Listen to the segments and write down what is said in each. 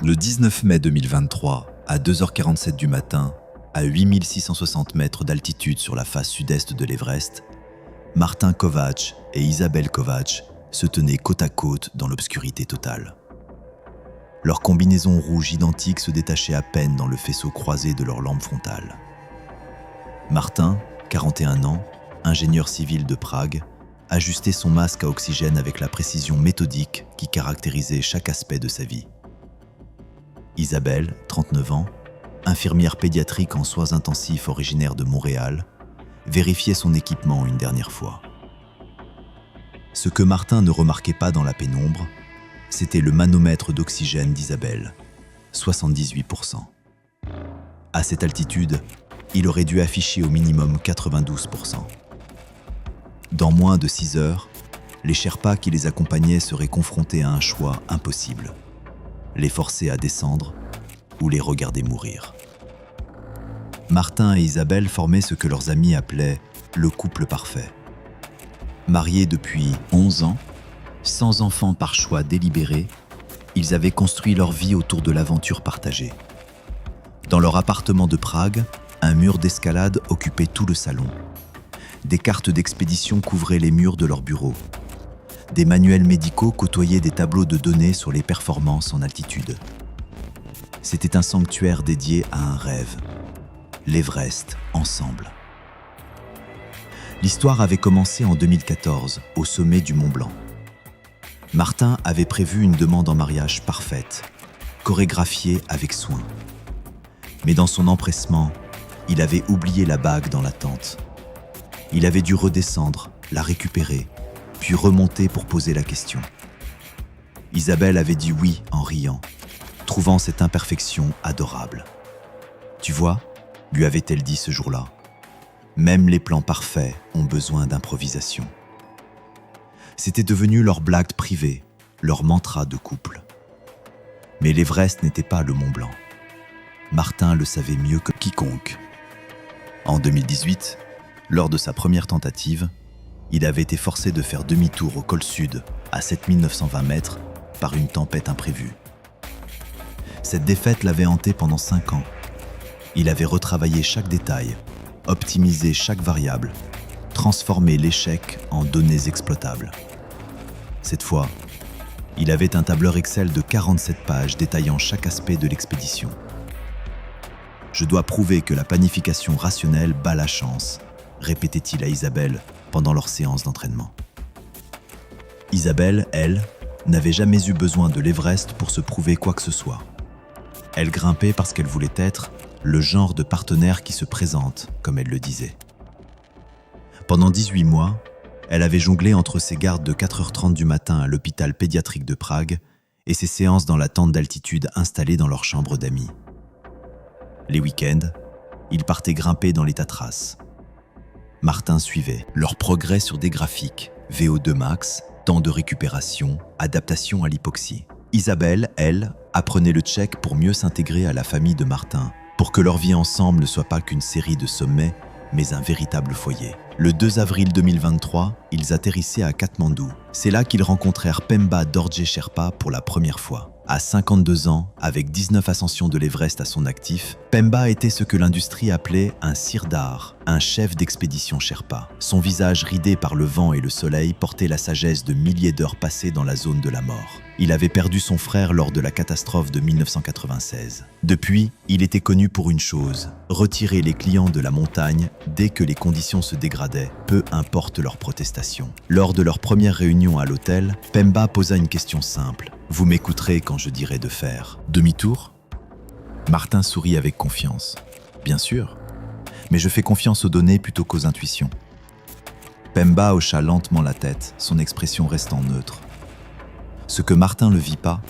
Le 19 mai 2023, à 2h47 du matin, à 8660 mètres d'altitude sur la face sud-est de l'Everest, Martin Kovács et Isabelle Kovács se tenaient côte à côte dans l'obscurité totale. Leur combinaison rouge identique se détachait à peine dans le faisceau croisé de leur lampe frontale. Martin, 41 ans, ingénieur civil de Prague, ajustait son masque à oxygène avec la précision méthodique qui caractérisait chaque aspect de sa vie. Isabelle, 39 ans, infirmière pédiatrique en soins intensifs originaire de Montréal, vérifiait son équipement une dernière fois. Ce que Martin ne remarquait pas dans la pénombre, c'était le manomètre d'oxygène d'Isabelle, 78%. À cette altitude, il aurait dû afficher au minimum 92%. Dans moins de 6 heures, les Sherpas qui les accompagnaient seraient confrontés à un choix impossible: les forcer à descendre ou les regarder mourir. Martin et Isabelle formaient ce que leurs amis appelaient le couple parfait. Mariés depuis 11 ans, sans enfants par choix délibéré, ils avaient construit leur vie autour de l'aventure partagée. Dans leur appartement de Prague, un mur d'escalade occupait tout le salon. Des cartes d'expédition couvraient les murs de leur bureau. Des manuels médicaux côtoyaient des tableaux de données sur les performances en altitude. C'était un sanctuaire dédié à un rêve: l'Everest ensemble. L'histoire avait commencé en 2014, au sommet du Mont Blanc. Martin avait prévu une demande en mariage parfaite, chorégraphiée avec soin. Mais dans son empressement, il avait oublié la bague dans la tente. Il avait dû redescendre, la récupérer, puis remonter pour poser la question. Isabelle avait dit oui en riant, trouvant cette imperfection adorable. « Tu vois », lui avait-elle dit ce jour-là, « même les plans parfaits ont besoin d'improvisation. » C'était devenu leur blague privée, leur mantra de couple. Mais l'Everest n'était pas le Mont Blanc. Martin le savait mieux que quiconque. En 2018, lors de sa première tentative, il avait été forcé de faire demi-tour au col sud, à 7920 mètres, par une tempête imprévue. Cette défaite l'avait hanté pendant 5 ans. Il avait retravaillé chaque détail, optimisé chaque variable, transformé l'échec en données exploitables. Cette fois, il avait un tableur Excel de 47 pages détaillant chaque aspect de l'expédition. « Je dois prouver que la planification rationnelle bat la chance », répétait-il à Isabelle pendant leur séance d'entraînement. Isabelle, elle, n'avait jamais eu besoin de l'Everest pour se prouver quoi que ce soit. Elle grimpait parce qu'elle voulait être le genre de partenaire qui se présente, comme elle le disait. Pendant 18 mois, elle avait jonglé entre ses gardes de 4h30 du matin à l'hôpital pédiatrique de Prague et ses séances dans la tente d'altitude installée dans leur chambre d'amis. Les week-ends, ils partaient grimper dans les Tatras. Martin suivait leur progrès sur des graphiques, VO2 max, temps de récupération, adaptation à l'hypoxie. Isabelle, elle, apprenait le tchèque pour mieux s'intégrer à la famille de Martin, pour que leur vie ensemble ne soit pas qu'une série de sommets, mais un véritable foyer. Le 2 avril 2023, ils atterrissaient à Katmandou. C'est là qu'ils rencontrèrent Pemba Dorje Sherpa pour la première fois. À 52 ans, avec 19 ascensions de l'Everest à son actif, Pemba était ce que l'industrie appelait un sirdar, un chef d'expédition Sherpa. Son visage ridé par le vent et le soleil portait la sagesse de milliers d'heures passées dans la zone de la mort. Il avait perdu son frère lors de la catastrophe de 1996. Depuis, il était connu pour une chose: retirer les clients de la montagne dès que les conditions se dégradaient, peu importe leur protestation. Lors de leur première réunion à l'hôtel, Pemba posa une question simple: « Vous m'écouterez quand je dirai de faire demi-tour ?» Martin sourit avec confiance. « Bien sûr, mais je fais confiance aux données plutôt qu'aux intuitions. » Pemba hocha lentement la tête, son expression restant neutre. Ce que Martin ne vit pas,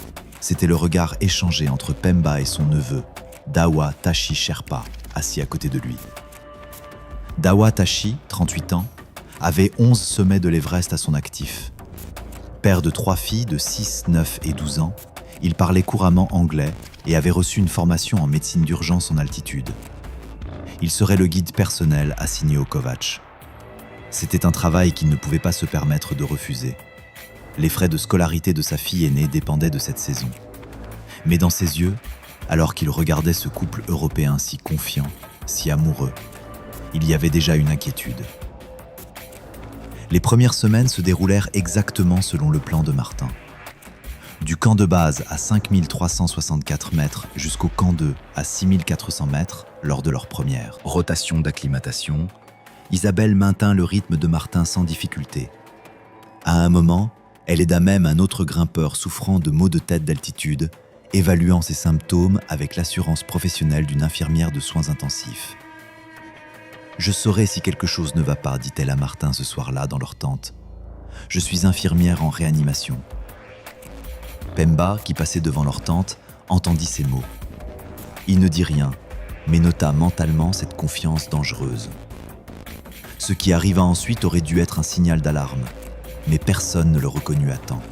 c'était le regard échangé entre Pemba et son neveu, Dawa Tashi Sherpa, assis à côté de lui. Dawa Tashi, 38 ans, avait 11 sommets de l'Everest à son actif. Père de 3 filles de 6, 9 et 12 ans, il parlait couramment anglais et avait reçu une formation en médecine d'urgence en altitude. Il serait le guide personnel assigné au Kovács. C'était un travail qu'il ne pouvait pas se permettre de refuser. Les frais de scolarité de sa fille aînée dépendaient de cette saison. Mais dans ses yeux, alors qu'il regardait ce couple européen si confiant, si amoureux, il y avait déjà une inquiétude. Les premières semaines se déroulèrent exactement selon le plan de Martin. Du camp de base à 5364 mètres jusqu'au camp 2 à 6400 mètres lors de leur première rotation d'acclimatation, Isabelle maintint le rythme de Martin sans difficulté. À un moment, elle aida même un autre grimpeur souffrant de maux de tête d'altitude, évaluant ses symptômes avec l'assurance professionnelle d'une infirmière de soins intensifs. « Je saurai si quelque chose ne va pas », dit-elle à Martin ce soir-là dans leur tente. « Je suis infirmière en réanimation. » Pemba, qui passait devant leur tente, entendit ces mots. Il ne dit rien, mais nota mentalement cette confiance dangereuse. Ce qui arriva ensuite aurait dû être un signal d'alarme, mais personne ne le reconnut à temps.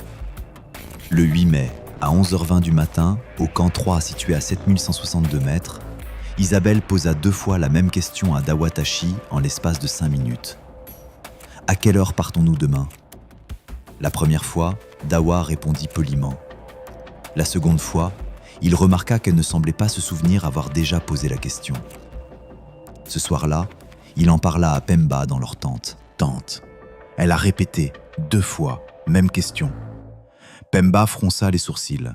Le 8 mai, à 11h20 du matin, au camp 3 situé à 7162 mètres, Isabelle posa 2 fois la même question à Dawa Tashi en l'espace de 5 minutes. « À quelle heure partons-nous demain ?» La première fois, Dawa répondit poliment. La seconde fois, il remarqua qu'elle ne semblait pas se souvenir avoir déjà posé la question. Ce soir-là, il en parla à Pemba dans leur tente. Elle a répété 2 fois, même question. Pemba fronça les sourcils.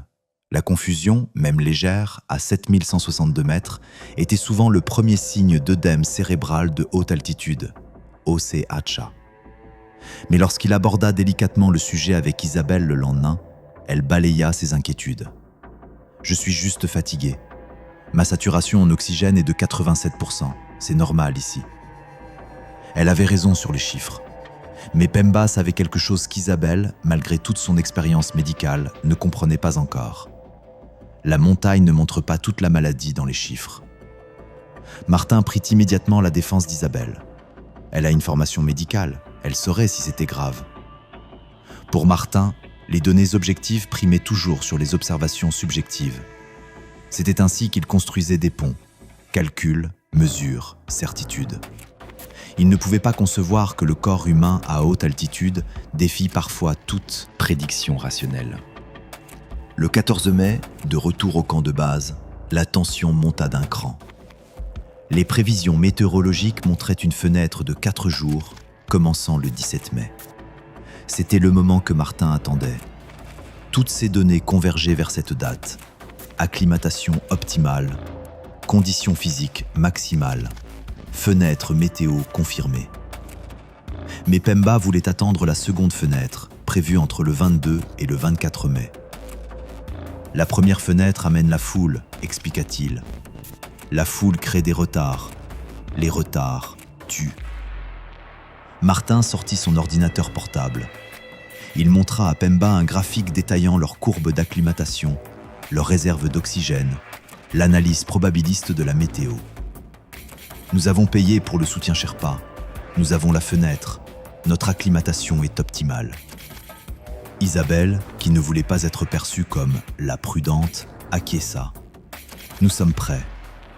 La confusion, même légère, à 7162 mètres, était souvent le premier signe d'œdème cérébral de haute altitude, OCHA. Mais lorsqu'il aborda délicatement le sujet avec Isabelle le lendemain, elle balaya ses inquiétudes. « Je suis juste fatigué. Ma saturation en oxygène est de 87%. C'est normal ici. » Elle avait raison sur les chiffres. Mais Pemba savait quelque chose qu'Isabelle, malgré toute son expérience médicale, ne comprenait pas encore. La montagne ne montre pas toute la maladie dans les chiffres. Martin prit immédiatement la défense d'Isabelle. Elle a une formation médicale, elle saurait si c'était grave. Pour Martin, les données objectives primaient toujours sur les observations subjectives. C'était ainsi qu'il construisait des ponts, calculs, mesures, certitudes. Il ne pouvait pas concevoir que le corps humain à haute altitude défie parfois toute prédiction rationnelle. Le 14 mai, de retour au camp de base, la tension monta d'un cran. Les prévisions météorologiques montraient une fenêtre de 4 jours, commençant le 17 mai. C'était le moment que Martin attendait. Toutes ces données convergeaient vers cette date. Acclimatation optimale, conditions physiques maximales, fenêtre météo confirmée. Mais Pemba voulait attendre la seconde fenêtre, prévue entre le 22 et le 24 mai. La première fenêtre amène la foule, expliqua-t-il. La foule crée des retards. Les retards tuent. Martin sortit son ordinateur portable. Il montra à Pemba un graphique détaillant leurs courbes d'acclimatation, leurs réserves d'oxygène, l'analyse probabiliste de la météo. Nous avons payé pour le soutien Sherpa. Nous avons la fenêtre. Notre acclimatation est optimale. Isabelle, qui ne voulait pas être perçue comme la prudente, acquiesça. Nous sommes prêts.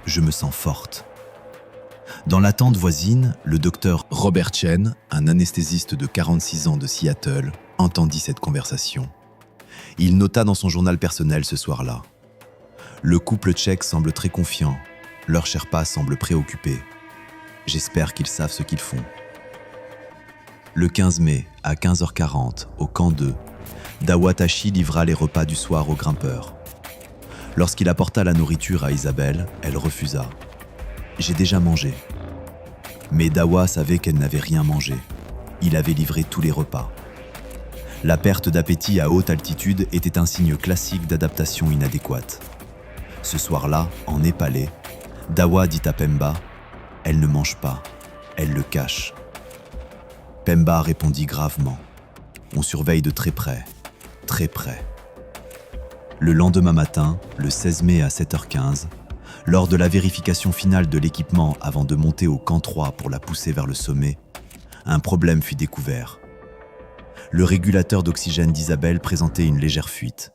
Je me sens forte. Dans la tente voisine, le docteur Robert Chen, un anesthésiste de 46 ans de Seattle, entendit cette conversation. Il nota dans son journal personnel ce soir-là. Le couple tchèque semble très confiant. Leur Sherpa semble préoccupé. J'espère qu'ils savent ce qu'ils font. Le 15 mai, à 15h40, au camp 2, Dawa Tashi livra les repas du soir aux grimpeurs. Lorsqu'il apporta la nourriture à Isabelle, elle refusa. « J'ai déjà mangé. » Mais Dawa savait qu'elle n'avait rien mangé. Il avait livré tous les repas. La perte d'appétit à haute altitude était un signe classique d'adaptation inadéquate. Ce soir-là, en Népalais, Dawa dit à Pemba « Elle ne mange pas, elle le cache. » Pemba répondit gravement « On surveille de très près, très près. » Le lendemain matin, le 16 mai à 7h15, lors de la vérification finale de l'équipement avant de monter au camp 3 pour la pousser vers le sommet, un problème fut découvert. Le régulateur d'oxygène d'Isabelle présentait une légère fuite.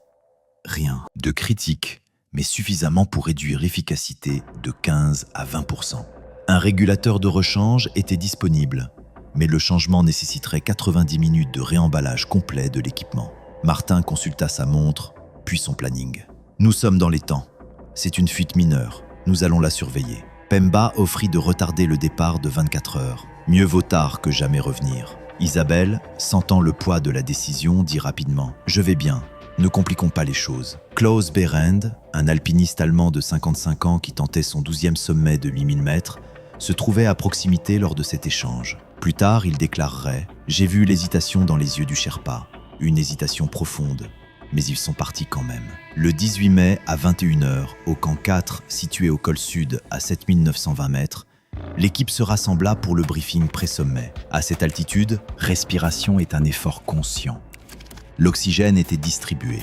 Rien de critique, mais suffisamment pour réduire l'efficacité de 15 à 20%. Un régulateur de rechange était disponible, mais le changement nécessiterait 90 minutes de réemballage complet de l'équipement. Martin consulta sa montre, puis son planning. Nous sommes dans les temps. C'est une fuite mineure. Nous allons la surveiller. Pemba offrit de retarder le départ de 24 heures. Mieux vaut tard que jamais revenir. Isabelle, sentant le poids de la décision, dit rapidement « Je vais bien, ne compliquons pas les choses ». Klaus Behrendt, un alpiniste allemand de 55 ans qui tentait son 12e sommet de 8000 mètres, se trouvait à proximité lors de cet échange. Plus tard, il déclarerait « J'ai vu l'hésitation dans les yeux du Sherpa, une hésitation profonde, mais ils sont partis quand même ». Le 18 mai à 21 h, au camp 4, situé au col sud à 7920 mètres, l'équipe se rassembla pour le briefing pré-sommet. À cette altitude, respiration est un effort conscient. L'oxygène était distribué.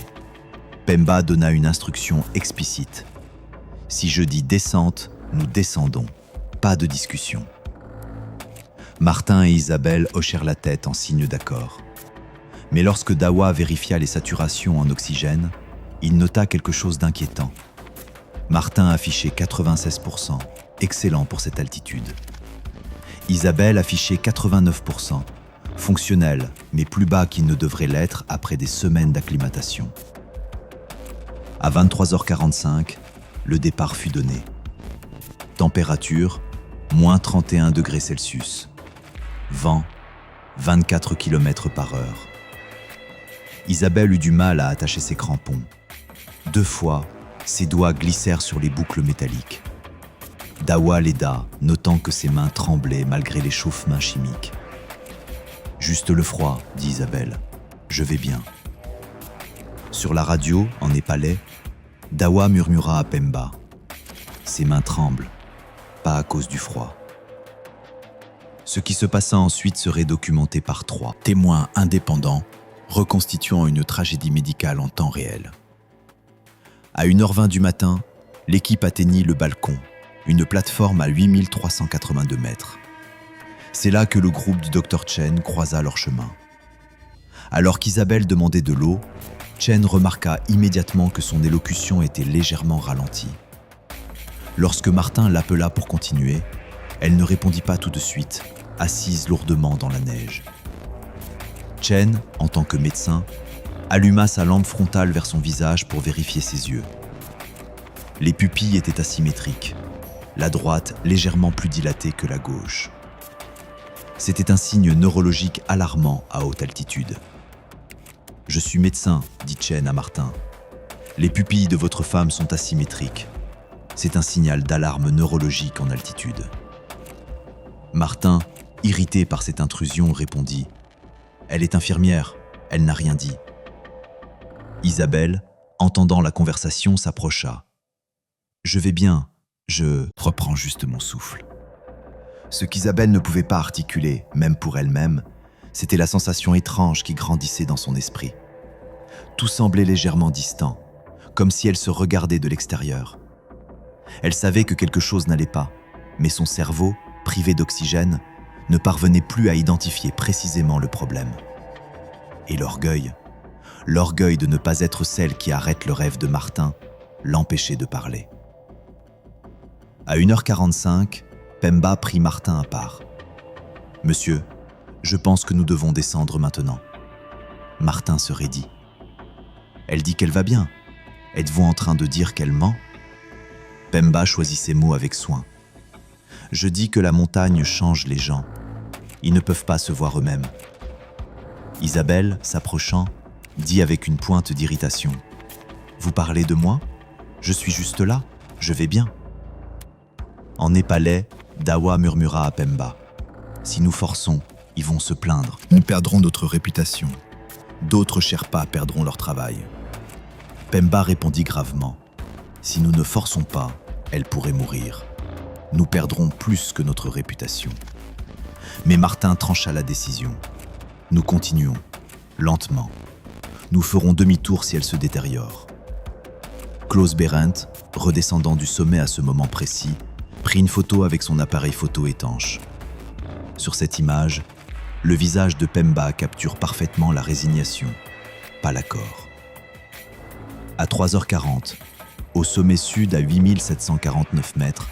Pemba donna une instruction explicite. « Si je dis descente, nous descendons. Pas de discussion. » Martin et Isabelle hochèrent la tête en signe d'accord. Mais lorsque Dawa vérifia les saturations en oxygène, il nota quelque chose d'inquiétant. Martin affichait 96%, excellent pour cette altitude. Isabelle affichait 89%, fonctionnel, mais plus bas qu'il ne devrait l'être après des semaines d'acclimatation. À 23h45, le départ fut donné. Température, moins 31 degrés Celsius. Vent, 24 km/h. Isabelle eut du mal à attacher ses crampons. 2 fois, ses doigts glissèrent sur les boucles métalliques. Dawa l'aida, notant que ses mains tremblaient malgré l'échauffement chimique. « Juste le froid, » dit Isabelle. « Je vais bien. » Sur la radio, en népalais, Dawa murmura à Pemba. Ses mains tremblent, pas à cause du froid. Ce qui se passa ensuite serait documenté par 3 témoins indépendants, reconstituant une tragédie médicale en temps réel. À 1h20 du matin, l'équipe atteignit le balcon, une plateforme à 8382 mètres. C'est là que le groupe du Dr Chen croisa leur chemin. Alors qu'Isabelle demandait de l'eau, Chen remarqua immédiatement que son élocution était légèrement ralentie. Lorsque Martin l'appela pour continuer, elle ne répondit pas tout de suite, assise lourdement dans la neige. Chen, en tant que médecin, alluma sa lampe frontale vers son visage pour vérifier ses yeux. Les pupilles étaient asymétriques, la droite légèrement plus dilatée que la gauche. C'était un signe neurologique alarmant à haute altitude. « Je suis médecin, dit Chen à Martin. Les pupilles de votre femme sont asymétriques. C'est un signal d'alarme neurologique en altitude. » Martin, irrité par cette intrusion, répondit « Elle est infirmière, elle n'a rien dit. » Isabelle, entendant la conversation, s'approcha. « Je vais bien, je reprends juste mon souffle. » Ce qu'Isabelle ne pouvait pas articuler, même pour elle-même, c'était la sensation étrange qui grandissait dans son esprit. Tout semblait légèrement distant, comme si elle se regardait de l'extérieur. Elle savait que quelque chose n'allait pas, mais son cerveau, privé d'oxygène, ne parvenait plus à identifier précisément le problème. Et l'orgueil de ne pas être celle qui arrête le rêve de Martin, l'empêchait de parler. À 1h45, Pemba prit Martin à part. « Monsieur, je pense que nous devons descendre maintenant. » Martin se raidit. « Elle dit qu'elle va bien. Êtes-vous en train de dire qu'elle ment ?» Pemba choisit ses mots avec soin. « Je dis que la montagne change les gens. Ils ne peuvent pas se voir eux-mêmes. » Isabelle, s'approchant, dit avec une pointe d'irritation. « Vous parlez de moi ? Je suis juste là, je vais bien. » En népalais, Dawa murmura à Pemba. « Si nous forçons, ils vont se plaindre. Nous perdrons notre réputation. D'autres Sherpas perdront leur travail. » Pemba répondit gravement. « Si nous ne forçons pas, elle pourrait mourir. Nous perdrons plus que notre réputation. » Mais Martin trancha la décision. « Nous continuons, lentement. Nous ferons demi-tour si elle se détériore. » Klaus Behrendt, redescendant du sommet à ce moment précis, prit une photo avec son appareil photo étanche. Sur cette image, le visage de Pemba capture parfaitement la résignation, pas l'accord. À 3h40, au sommet sud à 8749 mètres,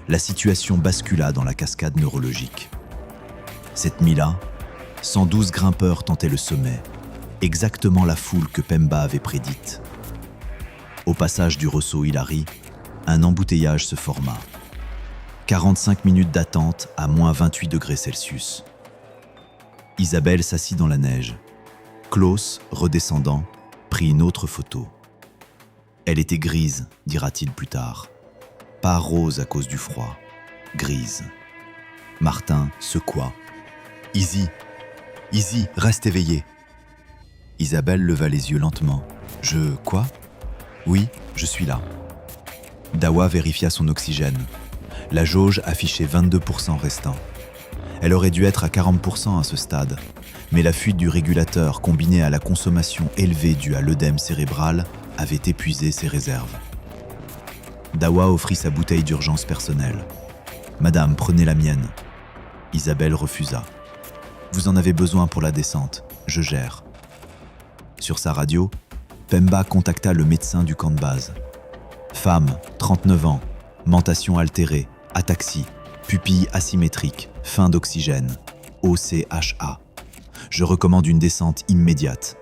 la situation bascula dans la cascade neurologique. Cette nuit-là, 112 grimpeurs tentaient le sommet, exactement la foule que Pemba avait prédite. Au passage du ressaut Hilary, un embouteillage se forma. 45 minutes d'attente à moins 28 degrés Celsius. Isabelle s'assit dans la neige. Klaus, redescendant, prit une autre photo. Elle était grise, dira-t-il plus tard. Pas rose à cause du froid, grise. Martin secoua. « Izzy, reste éveillé. » Isabelle leva les yeux lentement. « Quoi ? Oui, je suis là. » Dawa vérifia son oxygène. La jauge affichait 22% restant. Elle aurait dû être à 40% à ce stade, mais la fuite du régulateur combinée à la consommation élevée due à l'œdème cérébral avait épuisé ses réserves. Dawa offrit sa bouteille d'urgence personnelle. « Madame, prenez la mienne. » Isabelle refusa. « Vous en avez besoin pour la descente, je gère. » Sur sa radio, Pemba contacta le médecin du camp de base. « Femme, 39 ans, mentation altérée, ataxie, pupille asymétrique, fin d'oxygène, OCHA. Je recommande une descente immédiate. »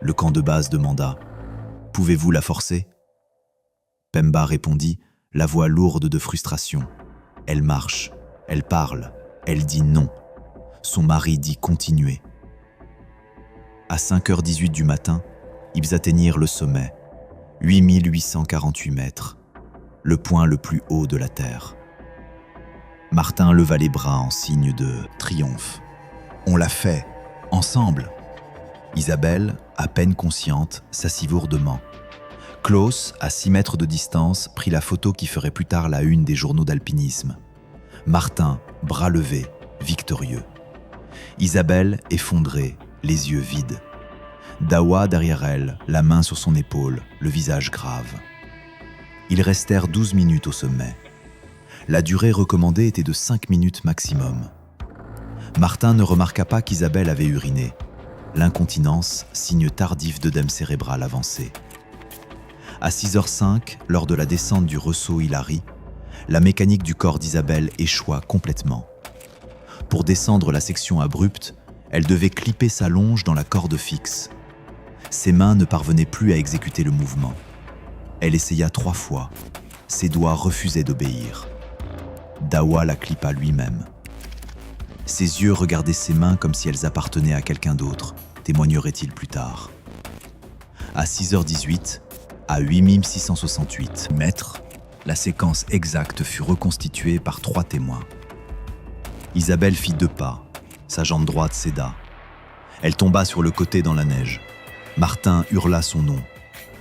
Le camp de base demanda « Pouvez-vous la forcer ?» Pemba répondit, la voix lourde de frustration. Elle marche, elle parle, elle dit non. Son mari dit continuer. À 5h18 du matin, ils atteignirent le sommet, 8848 mètres, le point le plus haut de la Terre. Martin leva les bras en signe de triomphe. « On l'a fait, ensemble !» Isabelle, à peine consciente, s'assit lourdement. Klaus, à 6 mètres de distance, prit la photo qui ferait plus tard la une des journaux d'alpinisme. Martin, bras levés, victorieux. Isabelle, effondrée, les yeux vides. Dawa derrière elle, la main sur son épaule, le visage grave. Ils restèrent 12 minutes au sommet. La durée recommandée était de 5 minutes maximum. Martin ne remarqua pas qu'Isabelle avait uriné. L'incontinence, signe tardif d'œdème cérébral avancé. À 6h05, lors de la descente du ressaut Hilary, la mécanique du corps d'Isabelle échoua complètement. Pour descendre la section abrupte, elle devait clipper sa longe dans la corde fixe. Ses mains ne parvenaient plus à exécuter le mouvement. Elle essaya 3 fois. Ses doigts refusaient d'obéir. Dawa la clippa lui-même. Ses yeux regardaient ses mains comme si elles appartenaient à quelqu'un d'autre, témoignerait-il plus tard. À 6h18, à 8668 mètres, la séquence exacte fut reconstituée par 3 témoins. Isabelle fit 2 pas. Sa jambe droite céda. Elle tomba sur le côté dans la neige. Martin hurla son nom.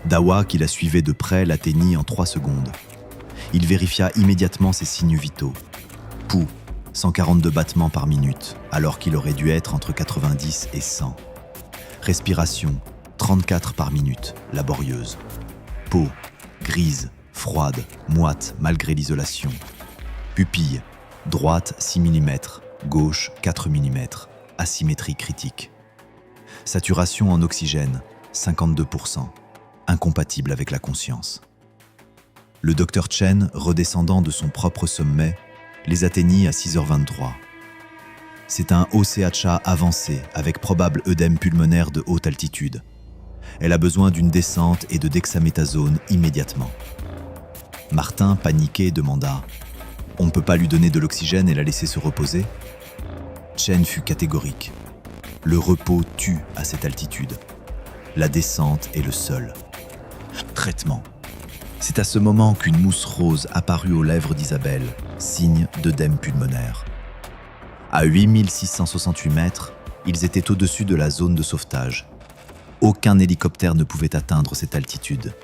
Dawa, qui la suivait de près, l'atteignit en 3 secondes. Il vérifia immédiatement ses signes vitaux. Pouls, 142 battements par minute, alors qu'il aurait dû être entre 90 et 100. Respiration, 34 par minute, laborieuse. Peau, grise, froide, moite malgré l'isolation. Pupille, droite 6 mm, gauche 4 mm, asymétrie critique. Saturation en oxygène, 52%, incompatible avec la conscience. Le docteur Chen, redescendant de son propre sommet, les atteignit à 6h23. C'est un OCHA avancé avec probable œdème pulmonaire de haute altitude. Elle a besoin d'une descente et de dexaméthasone immédiatement. Martin, paniqué, demanda « On ne peut pas lui donner de l'oxygène et la laisser se reposer ?» Chen fut catégorique. Le repos tue à cette altitude. La descente est le seul. Traitement. C'est à ce moment qu'une mousse rose apparut aux lèvres d'Isabelle, signe d'œdème pulmonaire. À 8668 mètres, ils étaient au-dessus de la zone de sauvetage. Aucun hélicoptère ne pouvait atteindre cette altitude.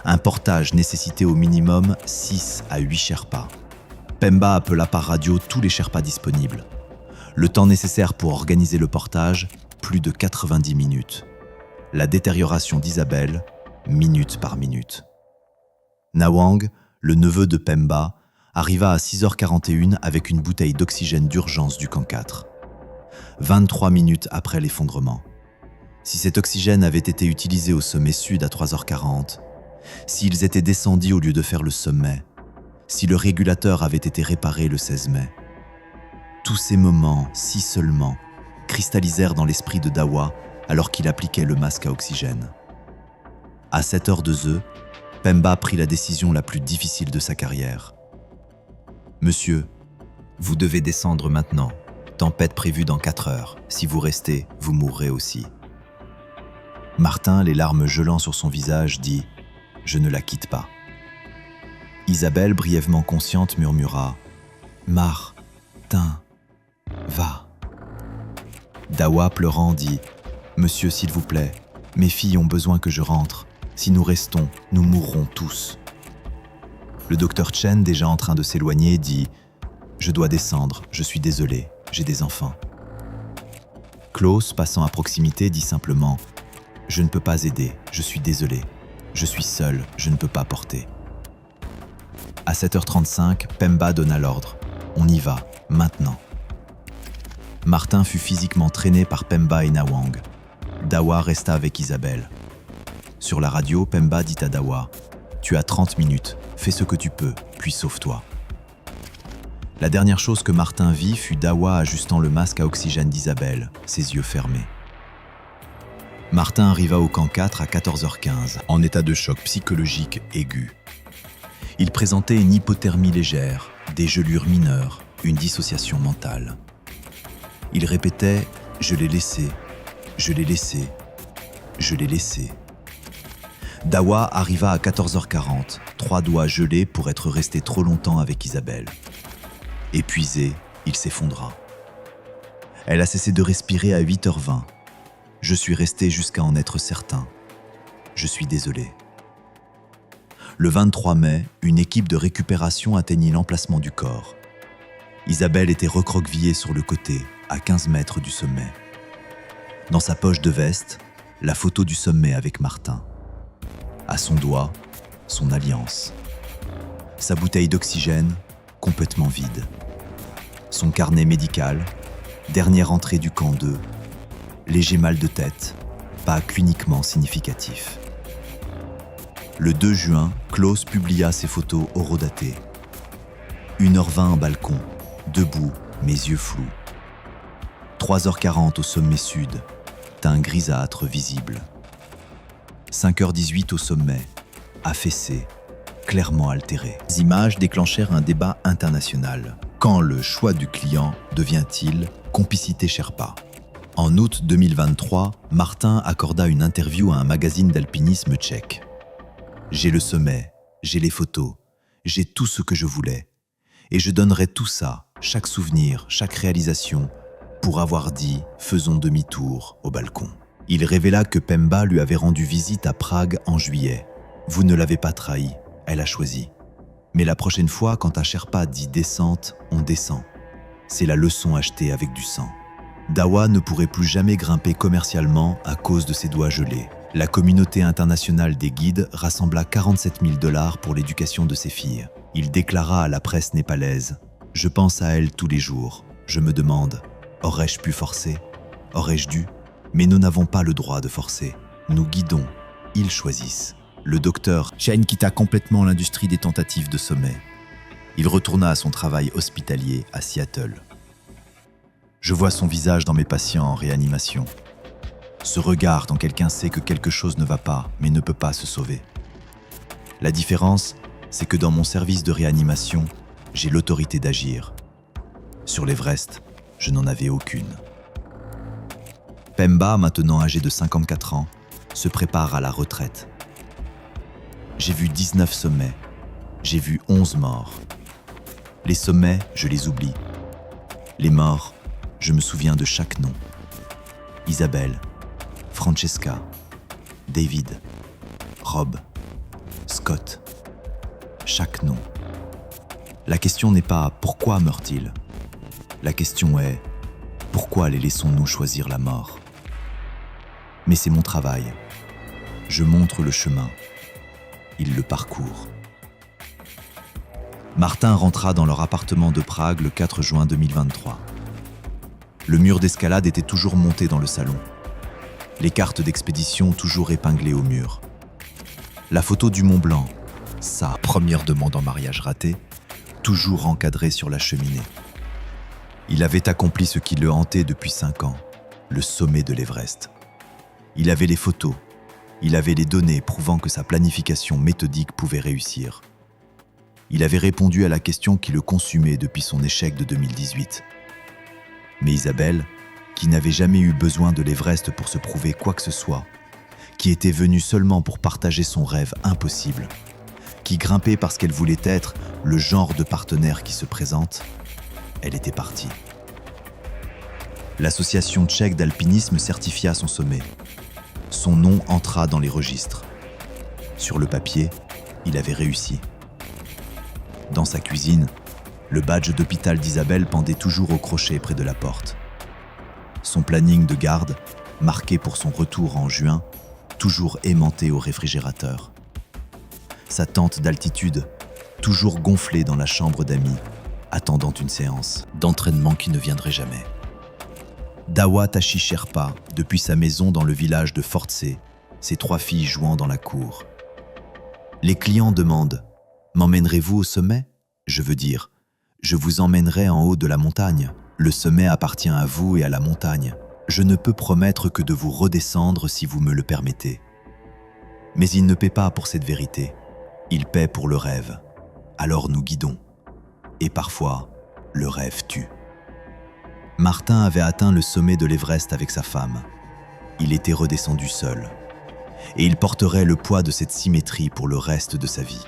Un portage nécessitait au minimum 6 à 8 Sherpas. Pemba appela par radio tous les Sherpas disponibles. Le temps nécessaire pour organiser le portage, plus de 90 minutes. La détérioration d'Isabelle, minute par minute. Nawang, le neveu de Pemba, arriva à 6h41 avec une bouteille d'oxygène d'urgence du camp 4. 23 minutes après l'effondrement. Si cet oxygène avait été utilisé au sommet sud à 3h40, s'ils étaient descendus au lieu de faire le sommet, si le régulateur avait été réparé le 16 mai. Tous ces moments, si seulement, cristallisèrent dans l'esprit de Dawa alors qu'il appliquait le masque à oxygène. À 7h02, Pemba prit la décision la plus difficile de sa carrière. « Monsieur, vous devez descendre maintenant. Tempête prévue dans 4 heures. Si vous restez, vous mourrez aussi. » Martin, les larmes gelant sur son visage, dit « Je ne la quitte pas. » Isabelle, brièvement consciente, murmura « Martin, va. » Dawa, pleurant, dit « Monsieur, s'il vous plaît, mes filles ont besoin que je rentre. Si nous restons, nous mourrons tous. » Le docteur Chen, déjà en train de s'éloigner, dit « Je dois descendre, je suis désolé, j'ai des enfants. » Klaus, passant à proximité, dit simplement « Je ne peux pas aider, je suis désolé. Je suis seul, je ne peux pas porter. » À 7h35, Pemba donna l'ordre. On y va, maintenant. Martin fut physiquement traîné par Pemba et Nawang. Dawa resta avec Isabelle. Sur la radio, Pemba dit à Dawa « Tu as 30 minutes, fais ce que tu peux, puis sauve-toi. » La dernière chose que Martin vit fut Dawa ajustant le masque à oxygène d'Isabelle, ses yeux fermés. Martin arriva au camp 4 à 14h15, en état de choc psychologique aigu. Il présentait une hypothermie légère, des gelures mineures, une dissociation mentale. Il répétait « Je l'ai laissé, je l'ai laissé, je l'ai laissé ». Dawa arriva à 14h40, 3 doigts gelés pour être resté trop longtemps avec Isabelle. Épuisé, il s'effondra. Elle a cessé de respirer à 8h20. Je suis resté jusqu'à en être certain. Je suis désolé. Le 23 mai, une équipe de récupération atteignit l'emplacement du corps. Isabelle était recroquevillée sur le côté, à 15 mètres du sommet. Dans sa poche de veste, la photo du sommet avec Martin. À son doigt, son alliance. Sa bouteille d'oxygène, complètement vide. Son carnet médical, dernière entrée du camp 2. Léger mal de tête, pas cliniquement significatif. Le 2 juin, Klaus publia ses photos horodatées. 1h20 en balcon, debout, mes yeux flous. 3h40 au sommet sud, teint grisâtre visible. 5h18 au sommet, affaissé, clairement altéré. Les images déclenchèrent un débat international. Quand le choix du client devient-il complicité Sherpa ? En août 2023, Martin accorda une interview à un magazine d'alpinisme tchèque. « J'ai le sommet, j'ai les photos, j'ai tout ce que je voulais. Et je donnerai tout ça, chaque souvenir, chaque réalisation, pour avoir dit « faisons demi-tour » au balcon. Il révéla que Pemba lui avait rendu visite à Prague en juillet. « Vous ne l'avez pas trahi, elle a choisi. Mais la prochaine fois, quand un Sherpa dit descente, on descend. C'est la leçon achetée avec du sang. » Dawa ne pourrait plus jamais grimper commercialement à cause de ses doigts gelés. La communauté internationale des guides rassembla 47 000 $ pour l'éducation de ses filles. Il déclara à la presse népalaise « Je pense à elles tous les jours. Je me demande, aurais-je pu forcer? Aurais-je dû? Mais nous n'avons pas le droit de forcer. Nous guidons. Ils choisissent. » Le docteur Chen quitta complètement l'industrie des tentatives de sommet. Il retourna à son travail hospitalier à Seattle. Je vois son visage dans mes patients en réanimation. Ce regard quand quelqu'un sait que quelque chose ne va pas, mais ne peut pas se sauver. La différence, c'est que dans mon service de réanimation, j'ai l'autorité d'agir. Sur l'Everest, je n'en avais aucune. Pemba, maintenant âgé de 54 ans, se prépare à la retraite. J'ai vu 19 sommets. J'ai vu 11 morts. Les sommets, je les oublie. Les morts, je me souviens de chaque nom. Isabelle, Francesca, David, Rob, Scott. Chaque nom. La question n'est pas « pourquoi meurt-il ?» La question est « pourquoi les laissons-nous choisir la mort ?» Mais c'est mon travail. Je montre le chemin. Il le parcourt. Martin rentra dans leur appartement de Prague le 4 juin 2023. Le mur d'escalade était toujours monté dans le salon. Les cartes d'expédition toujours épinglées au mur. La photo du Mont Blanc, sa première demande en mariage ratée, toujours encadrée sur la cheminée. Il avait accompli ce qui le hantait depuis 5 ans, le sommet de l'Everest. Il avait les photos, Il avait les données prouvant que sa planification méthodique pouvait réussir. Il avait répondu à la question qui le consumait depuis son échec de 2018. Mais Isabelle, qui n'avait jamais eu besoin de l'Everest pour se prouver quoi que ce soit, qui était venue seulement pour partager son rêve impossible, qui grimpait parce qu'elle voulait être le genre de partenaire qui se présente, elle était partie. L'association tchèque d'alpinisme certifia son sommet. Son nom entra dans les registres. Sur le papier, il avait réussi. Dans sa cuisine, le badge d'hôpital d'Isabelle pendait toujours au crochet près de la porte. Son planning de garde, marqué pour son retour en juin, toujours aimanté au réfrigérateur. Sa tente d'altitude, toujours gonflée dans la chambre d'amis, attendant une séance d'entraînement qui ne viendrait jamais. Dawa Tashi Sherpa, depuis sa maison dans le village de Fortsé, ses 3 filles jouant dans la cour. Les clients demandent « M'emmènerez-vous au sommet ?» Je veux dire « Je vous emmènerai en haut de la montagne. Le sommet appartient à vous et à la montagne. Je ne peux promettre que de vous redescendre si vous me le permettez. » Mais il ne paie pas pour cette vérité. Il paie pour le rêve. Alors nous guidons. Et parfois, le rêve tue. Martin avait atteint le sommet de l'Everest avec sa femme. Il était redescendu seul. Et il porterait le poids de cette symétrie pour le reste de sa vie.